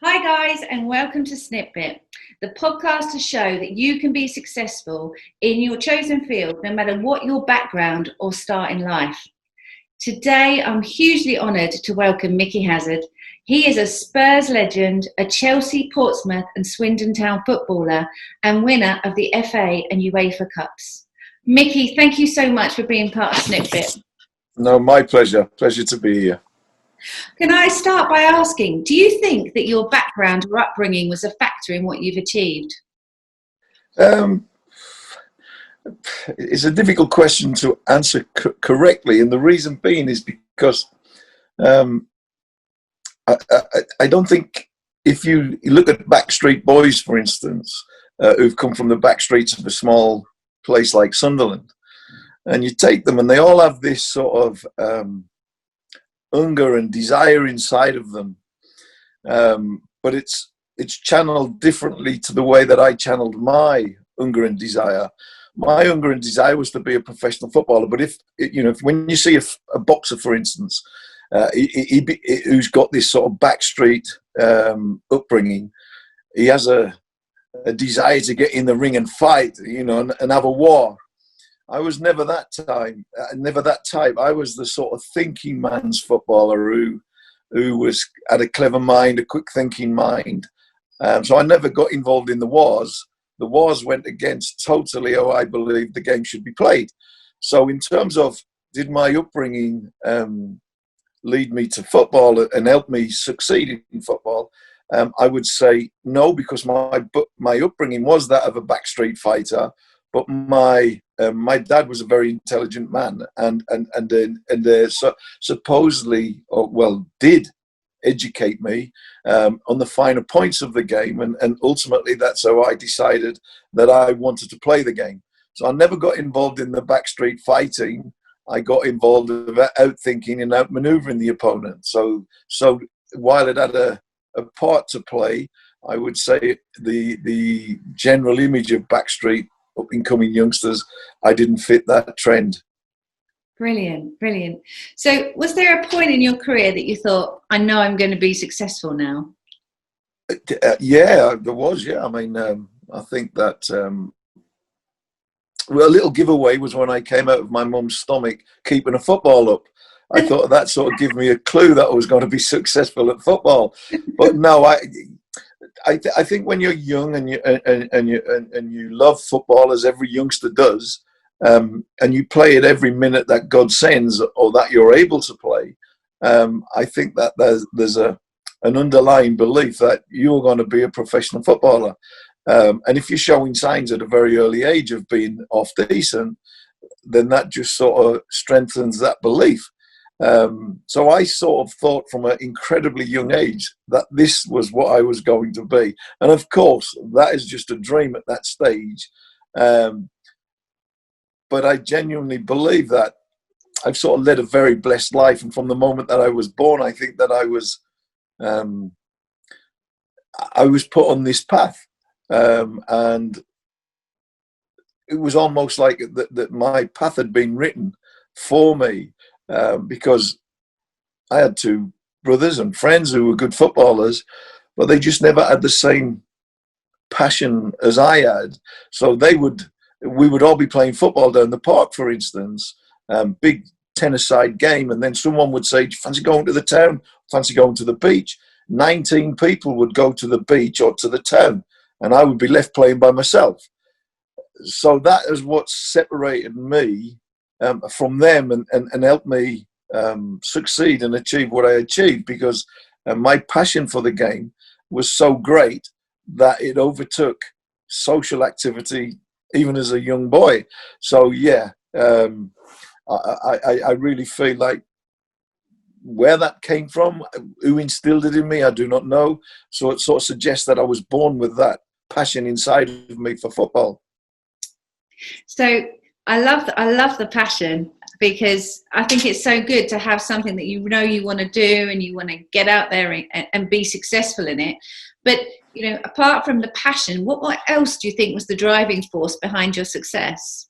Hi guys, and welcome to SnipBit, the podcast to show that you can be successful in your chosen field no matter what your background or start in life. Today I'm hugely honoured to welcome Micky Hazard. He is a Spurs legend, a Chelsea, Portsmouth and Swindon Town footballer and winner of the FA and UEFA Cups. Micky, thank you so much for being part of SnipBit. No, my pleasure. Pleasure to be here. Can I start by asking, do you think that your background or upbringing was a factor in what you've achieved? It's a difficult question to answer correctly, and the reason being is because I don't think, if you look at Backstreet Boys, for instance, who've come from the back streets of a small place like Sunderland, and you take them and they all have this sort of hunger and desire inside of them, but it's channeled differently to the way that I channeled my hunger and desire. My hunger and desire was to be a professional footballer, but if when you see a boxer, for instance, who's got this sort of backstreet upbringing, he has a desire to get in the ring and fight, and have a war. I was never that type. I was the sort of thinking man's footballer who had a clever mind, a quick thinking mind. So I never got involved in the wars. The wars went against totally how I believed the game should be played. So in terms of, did my upbringing lead me to football and help me succeed in football? I would say no, because my upbringing was that of a backstreet fighter. But my dad was a very intelligent man, and supposedly, did educate me on the finer points of the game, and ultimately that's how I decided that I wanted to play the game. So I never got involved in the backstreet fighting. I got involved in outthinking and outmaneuvering the opponent. So while it had a part to play, I would say the general image of backstreet up-and-coming youngsters, I didn't fit that trend. Brilliant. So was there a point in your career that you thought, I know I'm going to be successful now? Yeah, there was, yeah. I mean, I think that, a little giveaway was when I came out of my mum's stomach keeping a football up. I thought that sort of gave me a clue that I was going to be successful at football. But no, I think when you're young and you love football, as every youngster does, and you play it every minute that God sends or that you're able to play, I think that there's an underlying belief that you're going to be a professional footballer. And if you're showing signs at a very early age of being off decent, then that just sort of strengthens that belief. So I sort of thought from an incredibly young age that this was what I was going to be. And of course, that is just a dream at that stage. But I genuinely believe that I've sort of led a very blessed life. And from the moment that I was born, I think that I was put on this path. And it was almost like that my path had been written for me. Because I had two brothers and friends who were good footballers, but they just never had the same passion as I had. So we would all be playing football down the park, for instance, big tennis-side game, and then someone would say, fancy going to the town, fancy going to the beach. 19 people would go to the beach or to the town, and I would be left playing by myself. So that is what separated me from them and helped me succeed and achieve what I achieved, because my passion for the game was so great that it overtook social activity even as a young boy. So yeah, I really feel like where that came from, who instilled it in me, I do not know. So it sort of suggests that I was born with that passion inside of me for football. So I love the passion, because I think it's so good to have something that you want to do and you want to get out there and be successful in it. But apart from the passion, what else do you think was the driving force behind your success?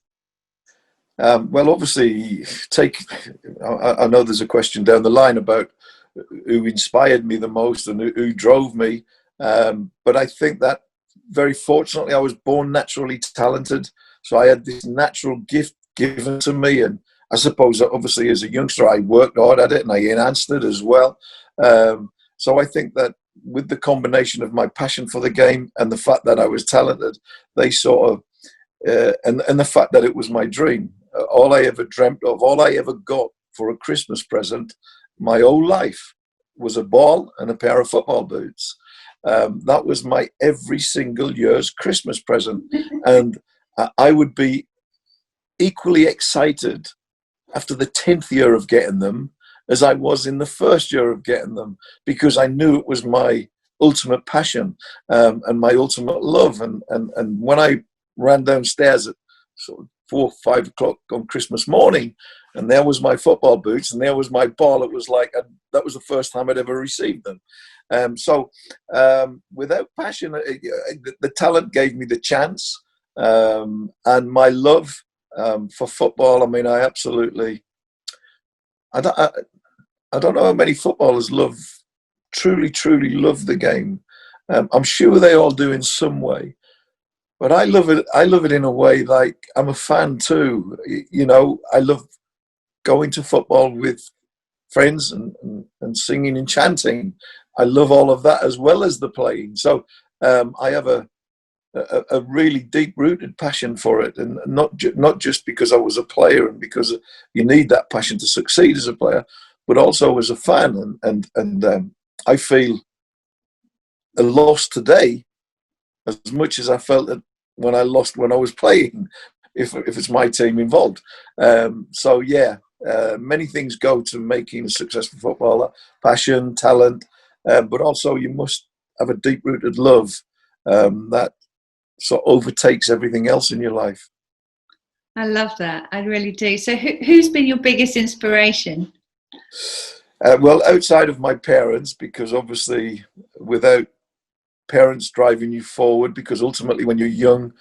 Well, obviously, I know there's a question down the line about who inspired me the most and who drove me. But I think that very fortunately I was born naturally talented. So I had this natural gift given to me. And I suppose that obviously as a youngster, I worked hard at it and I enhanced it as well. So I think that with the combination of my passion for the game and the fact that I was talented, they sort of, and the fact that it was my dream, all I ever dreamt of, all I ever got for a Christmas present, my whole life was a ball and a pair of football boots. That was my every single year's Christmas present. And I would be equally excited after the 10th year of getting them as I was in the first year of getting them, because I knew it was my ultimate passion and my ultimate love. And when I ran downstairs at sort of 4 or 5 o'clock on Christmas morning, and there was my football boots and there was my ball, it was like that was the first time I'd ever received them. Without passion, the talent gave me the chance, and my love for football. I mean, I don't know how many footballers truly love the game. I'm sure they all do in some way, but I love it. I love it in a way like I'm a fan too. You know, I love going to football with friends and singing and chanting. I love all of that as well as the playing. So I have a really deep-rooted passion for it, and not just because I was a player and because you need that passion to succeed as a player, but also as a fan. And I feel a loss today as much as I felt it when I lost when I was playing, if it's my team involved. So yeah, many things go to making a successful footballer: passion, talent, but also you must have a deep-rooted love that sort of overtakes everything else in your life. I love that. I really do. So who's been your biggest inspiration? Well, outside of my parents, because obviously without parents driving you forward, because ultimately when you're young,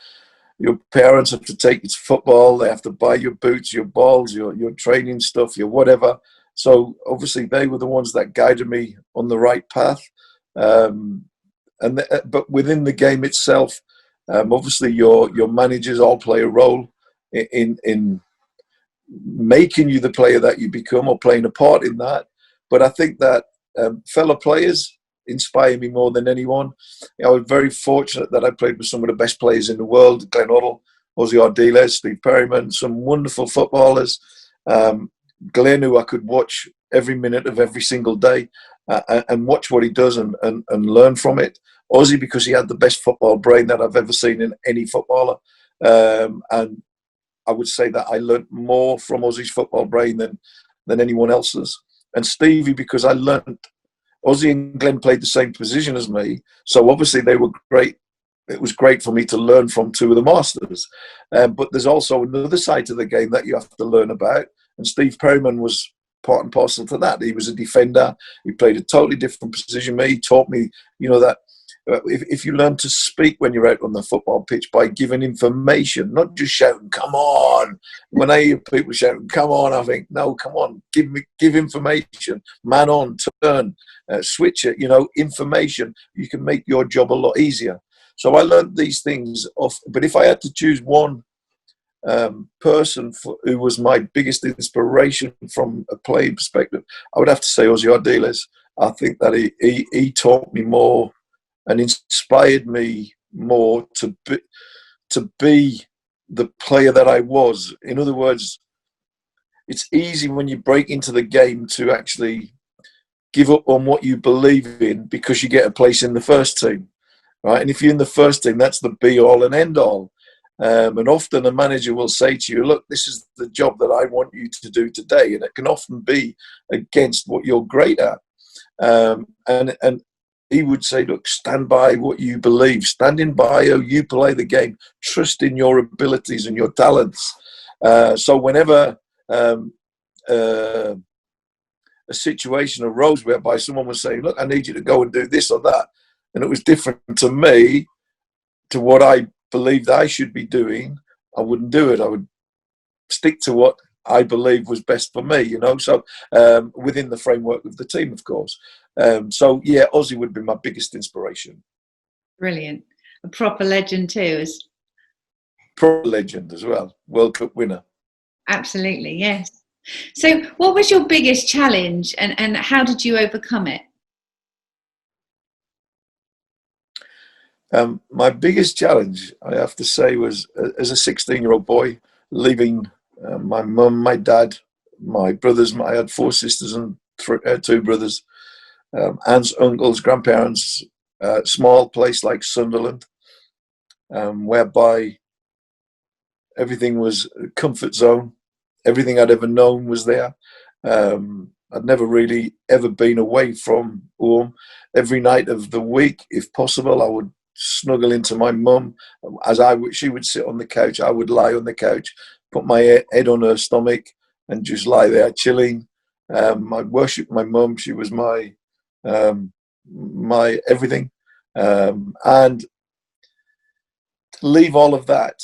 your parents have to take you to football, they have to buy your boots, your balls, your training stuff, your whatever. So obviously they were the ones that guided me on the right path. But within the game itself, obviously your managers all play a role in making you the player that you become, or playing a part in that. But I think that fellow players inspire me more than anyone. I was very fortunate that I played with some of the best players in the world: Glenn Hoddle, Ozzy Ardiles, Steve Perryman, some wonderful footballers. Glenn, who I could watch every minute of every single day and watch what he does and learn from it. Ozzy, because he had the best football brain that I've ever seen in any footballer. And I would say that I learned more from Ozzy's football brain than anyone else's. And Stevie, because I learned, Ozzy and Glenn played the same position as me, so obviously they were great. It was great for me to learn from two of the masters. But there's also another side to the game that you have to learn about. And Steve Perryman was part and parcel to that. He was a defender. He played a totally different position than me. He taught me, that if you learn to speak when you're out on the football pitch by giving information, not just shouting, "Come on." When I hear people shouting, "Come on," I think, no, come on, give information, man on, turn, switch it, information. You can make your job a lot easier. So I learned these things off. But if I had to choose one person who was my biggest inspiration from a playing perspective, I would have to say Ozzy Ardiles. I think that he taught me more and inspired me more to be the player that I was. In other words, it's easy when you break into the game to actually give up on what you believe in because you get a place in the first team, right? And if you're in the first team, that's the be all and end all. And often a manager will say to you, "Look, this is the job that I want you to do today," and it can often be against what you're great at. And he would say, "Look, stand by what you believe, standing by how you play the game, trust in your abilities and your talents." So whenever a situation arose whereby someone was saying, "Look, I need you to go and do this or that," and it was different to me, to what I believed I should be doing, I wouldn't do it. I would stick to what I believe was best for me, so within the framework of the team, of course. So yeah, Ozzy would be my biggest inspiration. Brilliant. A proper legend too. Pro legend as well, World Cup winner. Absolutely, yes. So what was your biggest challenge and how did you overcome it? My biggest challenge, I have to say, was as a 16-year-old boy, leaving my mum, my dad, my brothers. I had 4 sisters and 2 brothers, aunts, uncles, grandparents, small place like Sunderland, whereby everything was a comfort zone. Everything I'd ever known was there. I'd never really ever been away from home. Every night of the week, if possible, I would snuggle into my mum. She would sit on the couch, I would lie on the couch, put my head on her stomach, and just lie there chilling. I worshipped my mum. She was my everything. And leave all of that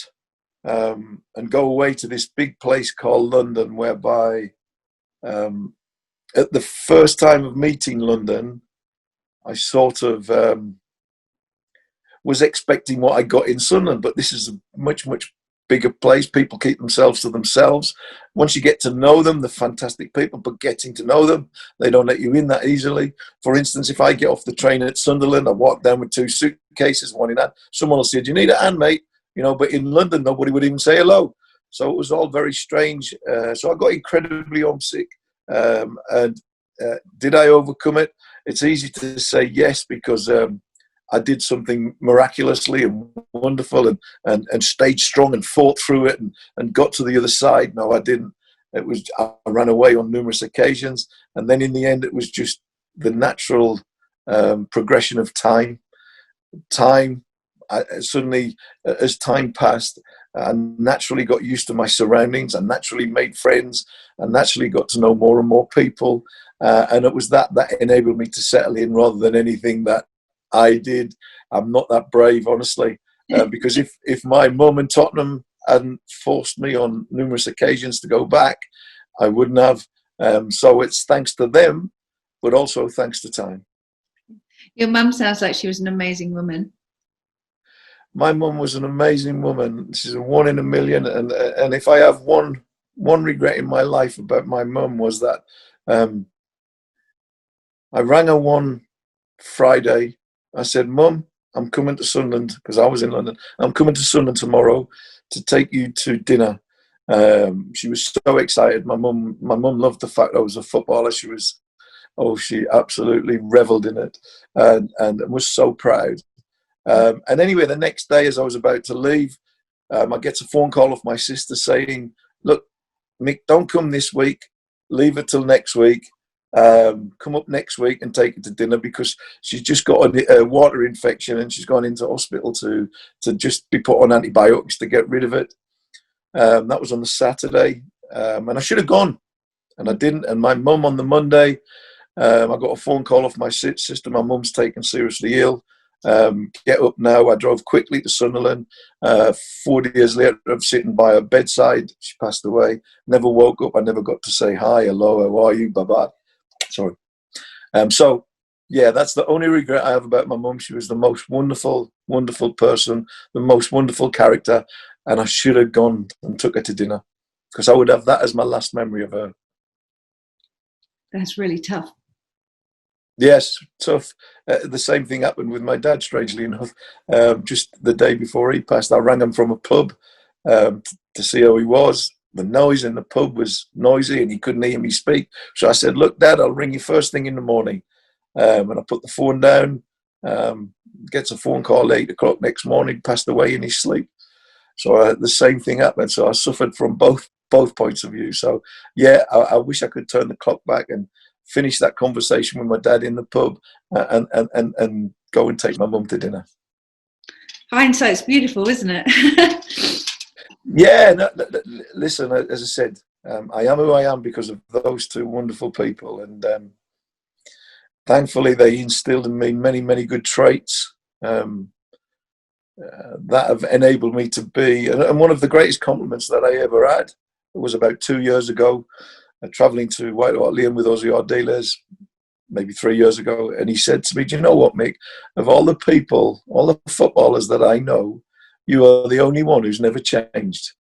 and go away to this big place called London, whereby at the first time of meeting London, I sort of was expecting what I got in Sunderland, but this is a much, much bigger place. People keep themselves to themselves. Once you get to know them, they're fantastic people, but getting to know them, they don't let you in that easily. For instance, if I get off the train at Sunderland, I walk down with 2 suitcases, one in hand, someone will say, "Do you need a hand, mate?" But in London, nobody would even say hello. So it was all very strange. So I got incredibly homesick. And did I overcome it? It's easy to say yes, because I did something miraculously and wonderful and stayed strong and fought through it and got to the other side. No, I didn't. I ran away on numerous occasions. And then in the end, it was just the natural progression of time. Suddenly, as time passed, I naturally got used to my surroundings. I naturally made friends. I naturally got to know more and more people. And it was that enabled me to settle in rather than anything that I did. I'm not that brave, honestly, because if my mum in Tottenham hadn't forced me on numerous occasions to go back, I wouldn't have. So it's thanks to them, but also thanks to time. Your mum sounds like she was an amazing woman. My mum was an amazing woman. She's a 1 in a million. And if I have one regret in my life about my mum, was that I rang her one Friday. I said, "Mum, I'm coming to Sunderland," because I was in London. "I'm coming to Sunderland tomorrow to take you to dinner." She was so excited. My mum loved the fact I was a footballer. She absolutely reveled in it and was so proud. And anyway, the next day, as I was about to leave, I get a phone call off my sister saying, "Look, Mick, don't come this week. Leave it till next week. Come up next week and take her to dinner, because she's just got a water infection and she's gone into hospital to just be put on antibiotics to get rid of it." That was on the Saturday, and I should have gone, and I didn't. And my mum on the Monday, I got a phone call off my sister. "My mum's taken seriously ill. Get up now." I drove quickly to Sunderland. 40 years later, I'm sitting by her bedside. She passed away. Never woke up. I never got to say hi, hello, how are you, bye-bye. Sorry. So, yeah, that's the only regret I have about my mum. She was the most wonderful, wonderful person, the most wonderful character, and I should have gone and took her to dinner, because I would have that as my last memory of her. That's really tough. Yes, tough. The same thing happened with my dad, strangely enough. Just the day before he passed, I rang him from a pub to see how he was. The noise in the pub was noisy and he couldn't hear me speak. So I said, "Look, Dad, I'll ring you first thing in the morning." And I put the phone down, gets a phone call 8 o'clock next morning, passed away in his sleep. So the same thing happened. So I suffered from both points of view. So, yeah, I wish I could turn the clock back and finish that conversation with my dad in the pub and go and take my mum to dinner. Hindsight's beautiful, isn't it? Yeah, listen, as I said, I am who I am because of those 2 wonderful people. And thankfully, they instilled in me many, many good traits that have enabled me to be. And one of the greatest compliments that I ever had was about 2 years ago, travelling to Whitehall Lane with Aussie Art dealers. maybe 3 years ago, and he said to me, "Do you know what, Mick? Of all the people, all the footballers that I know, you are the only one who's never changed."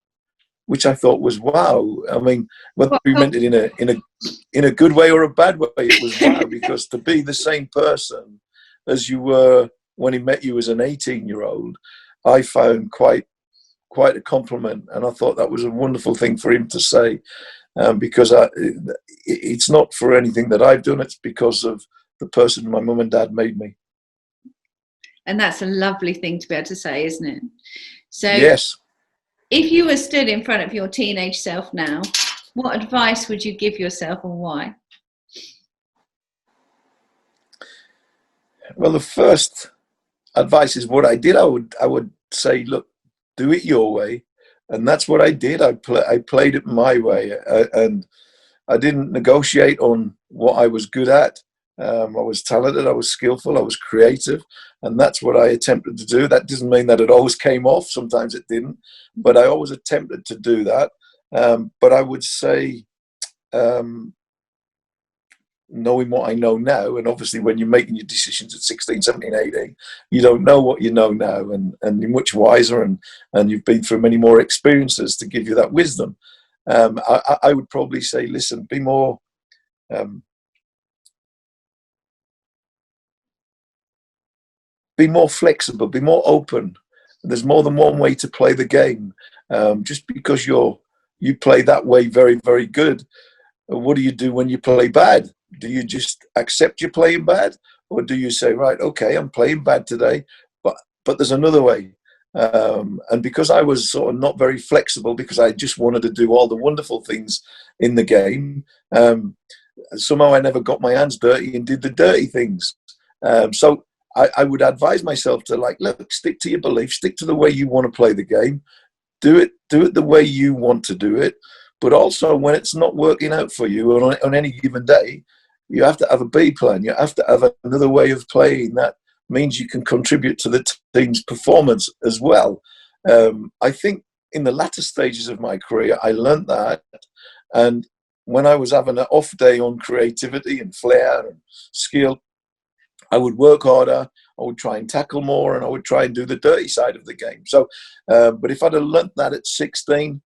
Which I thought was wow. I mean, whether he meant it in a good way or a bad way, it was wow, because to be the same person as you were when he met you as an 18-year-old, I found quite a compliment, and I thought that was a wonderful thing for him to say, because it's not for anything that I've done, it's because of the person my mum and dad made me. And that's a lovely thing to be able to say, isn't it? So yes. If you were stood in front of your teenage self now, what advice would you give yourself and why? Well, the first advice is what I did. I would say, look, do it your way, and that's what I did. I played it my way, and I didn't negotiate on what I was good at. I was talented, I was skillful, I was creative, and that's what I attempted to do. That doesn't mean that it always came off. Sometimes it didn't, but I always attempted to do that. But I would say, knowing what I know now, and obviously when you're making your decisions at 16, 17, 18, you don't know what you know now, and you're much wiser, and you've been through many more experiences to give you that wisdom. I would probably say, listen, be more flexible, be more open. There's more than one way to play the game. Just because you play that way very, very good, what do you do when you play bad? Do you just accept you're playing bad, or do you say, right, okay, I'm playing bad today, but there's another way? And because I was sort of not very flexible, because I just wanted to do all the wonderful things in the game, somehow I never got my hands dirty and did the dirty things. So I would advise myself to, like, look, stick to your beliefs, stick to the way you want to play the game, do it the way you want to do it. But also, when it's not working out for you on any given day, you have to have a B plan. You have to have another way of playing that means you can contribute to the team's performance as well. I think in the latter stages of my career, I learned that. And when I was having an off day on creativity and flair and skill, I would work harder, I would try and tackle more, and I would try and do the dirty side of the game. So, but if I'd have learnt that at 16,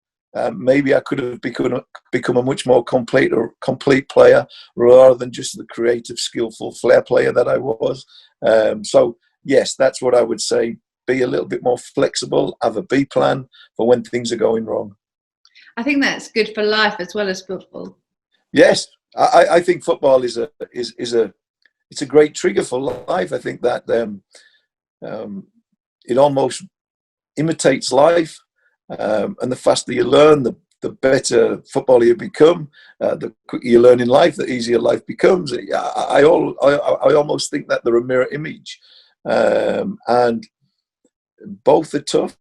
maybe I could have become a much more complete player, rather than just the creative, skillful flair player that I was. So, yes, that's what I would say. Be a little bit more flexible, have a B plan for when things are going wrong. I think that's good for life as well as football. Yes, I think football is a great trigger for life. I think that it almost imitates life, and the faster you learn, the better footballer you become. The quicker you learn in life, the easier life becomes. I almost think that they're a mirror image, and both are tough,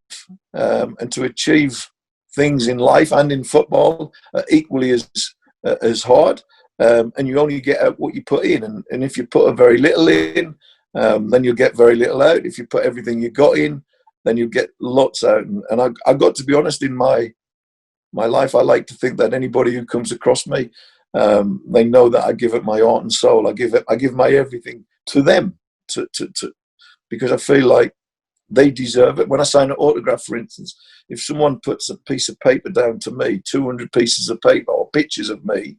and to achieve things in life and in football are equally as hard. And you only get out what you put in, and if you put a very little in, then you'll get very little out. If you put everything you got in, then you'll get lots out. And I got to be honest, in my life, I like to think that anybody who comes across me, they know that I give it my heart and soul. I give my everything to them, to because I feel like they deserve it. When I sign an autograph, for instance, if someone puts a piece of paper down to me, 200 pieces of paper or pictures of me,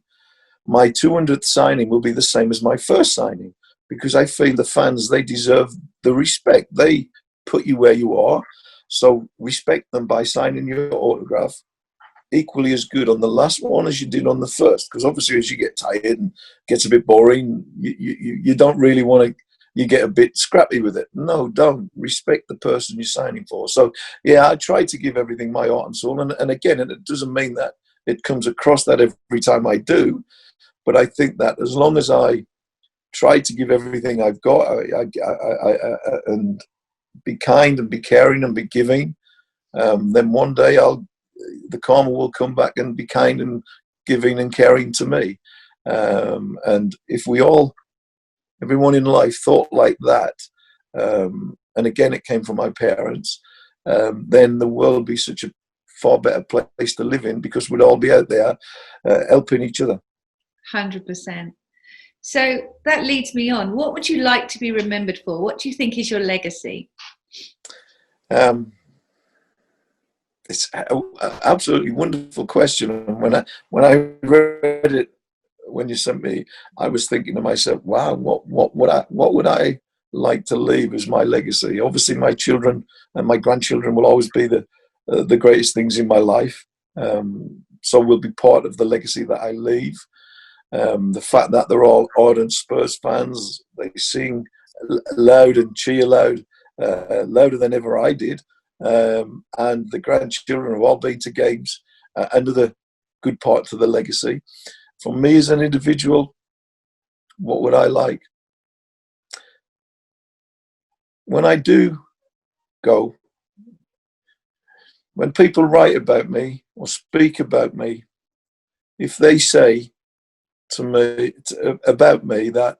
my 200th signing will be the same as my first signing, because I feel the fans, they deserve the respect. They put you where you are, so respect them by signing your autograph equally as good on the last one as you did on the first, because obviously as you get tired and gets a bit boring, you don't really want to, you get a bit scrappy with it. No, don't. Respect the person you're signing for. So yeah, I try to give everything my heart and soul, and again, and it doesn't mean that it comes across that every time I do. But I think that as long as I try to give everything I've got, and be kind and be caring and be giving, then one day the karma will come back and be kind and giving and caring to me. And if everyone in life thought like that, and again, it came from my parents, then the world would be such a far better place to live in, because we'd all be out there helping each other. 100%. So that leads me on. What would you like to be remembered for? What do you think is your legacy? Um, it's an absolutely wonderful question. And when I read it, when you sent me, I was thinking to myself, "Wow, what would I like to leave as my legacy?" Obviously, my children and my grandchildren will always be the greatest things in my life. So will be part of the legacy that I leave. The fact that they're all ardent Spurs fans, they sing loud and cheer loud, louder than ever I did. And the grandchildren have all been to games, another good part to the legacy. For me as an individual, what would I like? When I do go, when people write about me or speak about me, if they say to me about me that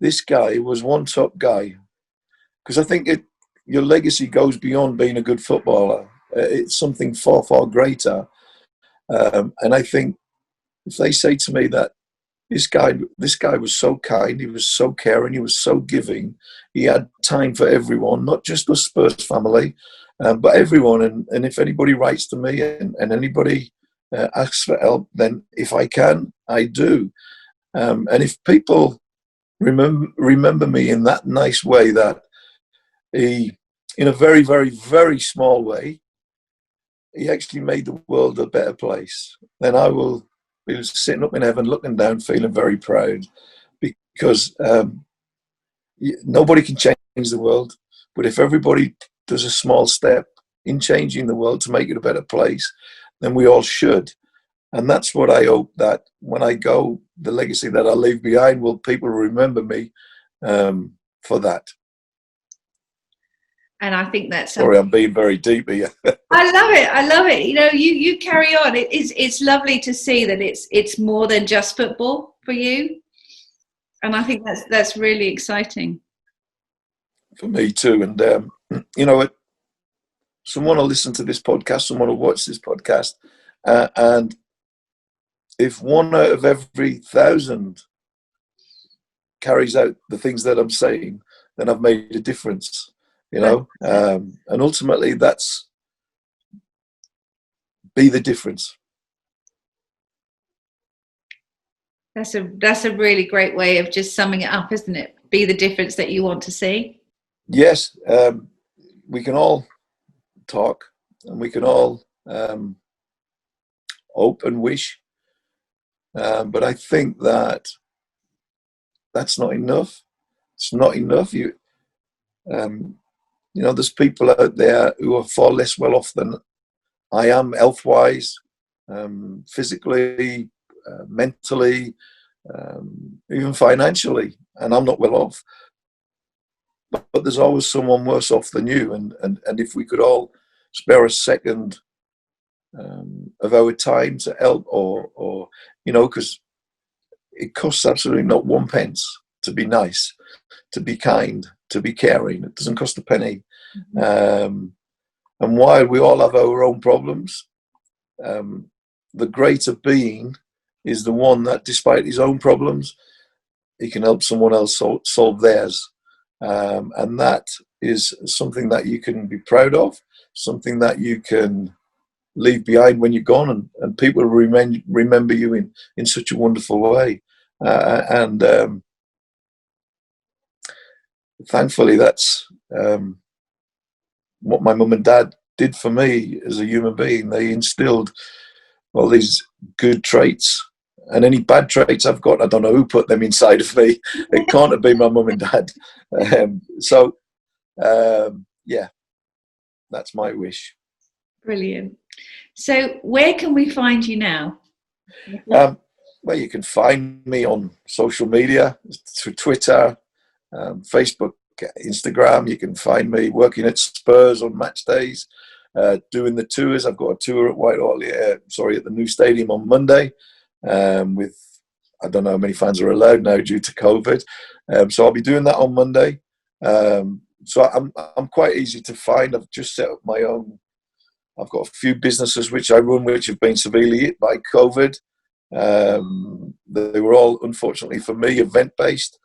this guy was one top guy, because I think your legacy goes beyond being a good footballer. It's something far, far greater. And I think if they say to me that this guy was so kind, he was so caring, he was so giving, he had time for everyone, not just the Spurs family, but everyone. And if anybody writes to me and anybody asks for help, then if I can, I do. And if people remember me in that nice way, that he, in a very, very, very small way, he actually made the world a better place, then I will be sitting up in heaven looking down, feeling very proud, because nobody can change the world. But if everybody does a small step in changing the world to make it a better place, then we all should. And that's what I hope, that when I go, the legacy that I leave behind, will people remember me for that. And I think that's sorry, I'm being very deep here. I love it. I love it. You know, you carry on. It's lovely to see that it's more than just football for you. And I think that's really exciting. For me too. And you know, someone will listen to this podcast, someone will watch this podcast, and if 1 out of every 1,000 carries out the things that I'm saying, then I've made a difference. You know, and ultimately, that's be the difference. That's a really great way of just summing it up, isn't it? Be the difference that you want to see. Yes, we can all talk, and we can all hope and wish, but I think that that's not enough. It's not enough. You know, there's people out there who are far less well off than I am, health-wise, physically, mentally, even financially, and I'm not well off. But there's always someone worse off than you, and if we could all spare a second of our time to help, or you know, because it costs absolutely not 1 pence to be nice, to be kind, to be caring. It doesn't cost a penny. Mm-hmm. And while we all have our own problems, the greater being is the one that, despite his own problems, he can help someone else solve theirs. And that is something that you can be proud of, something that you can leave behind when you're gone, and people remember you in such a wonderful way. And thankfully, that's what my mum and dad did for me as a human being. They instilled all these good traits, and any bad traits I've got, I don't know who put them inside of me. It can't have been my mum and dad. Yeah, that's my wish. Brilliant. So where can we find you now? Well, you can find me on social media, through Twitter, Facebook, Instagram. You can find me working at Spurs on match days, doing the tours. I've got a tour at at the new stadium on Monday, with, I don't know how many fans are allowed now due to COVID. So I'll be doing that on Monday. So I'm quite easy to find. I've just set up my own. I've got a few businesses which I run, which have been severely hit by COVID. They were all, unfortunately for me, event-based.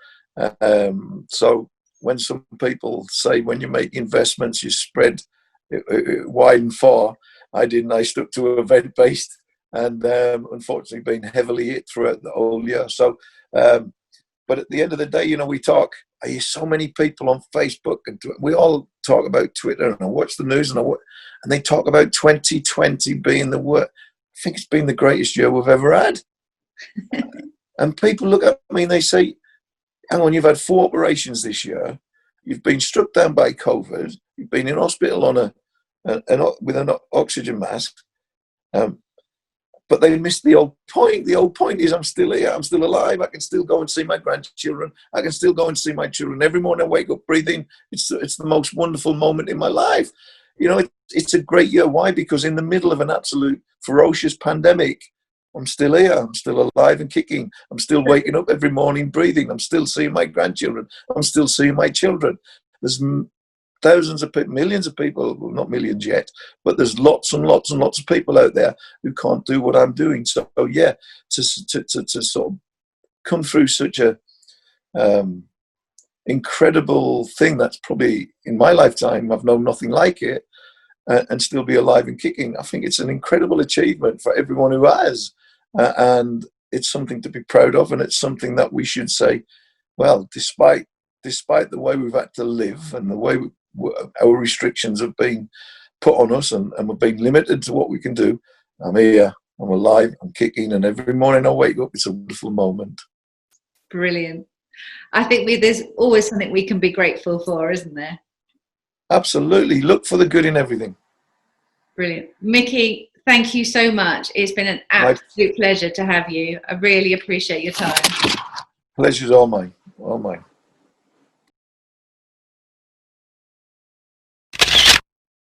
So when some people say when you make investments, you spread wide and far, I didn't. I stuck to event-based, and unfortunately been heavily hit throughout the whole year. So, but at the end of the day, you know, we talk. I hear so many people on Facebook, and we all talk about Twitter, and I watch the news, and they talk about 2020 being the worst. I think it's been the greatest year we've ever had. And people look at me and they say, hang on, you've had 4 operations this year. You've been struck down by COVID. You've been in hospital on with an oxygen mask. But they missed the old point. The old point is I'm still here. I'm still alive. I can still go and see my grandchildren. I can still go and see my children. Every morning I wake up breathing. It's the most wonderful moment in my life. You know, it's a great year. Why? Because in the middle of an absolute ferocious pandemic, I'm still here. I'm still alive and kicking. I'm still waking up every morning breathing. I'm still seeing my grandchildren. I'm still seeing my children. There's thousands of people, millions of people, well, not millions yet, but there's lots and lots and lots of people out there who can't do what I'm doing. So yeah, to sort of come through such a incredible thing that's probably in my lifetime, I've known nothing like it, and still be alive and kicking. I think it's an incredible achievement for everyone who has, and it's something to be proud of, and it's something that we should say, well, despite the way we've had to live and the way our restrictions have been put on us, and we've been limited to what we can do, I'm here, I'm alive, I'm kicking, and every morning I wake up, it's a wonderful moment. Brilliant. I think there's always something we can be grateful for, isn't there? Absolutely. Look for the good in everything. Brilliant. Micky, thank you so much. It's been an absolute pleasure to have you. I really appreciate your time. Pleasure's all mine. All mine.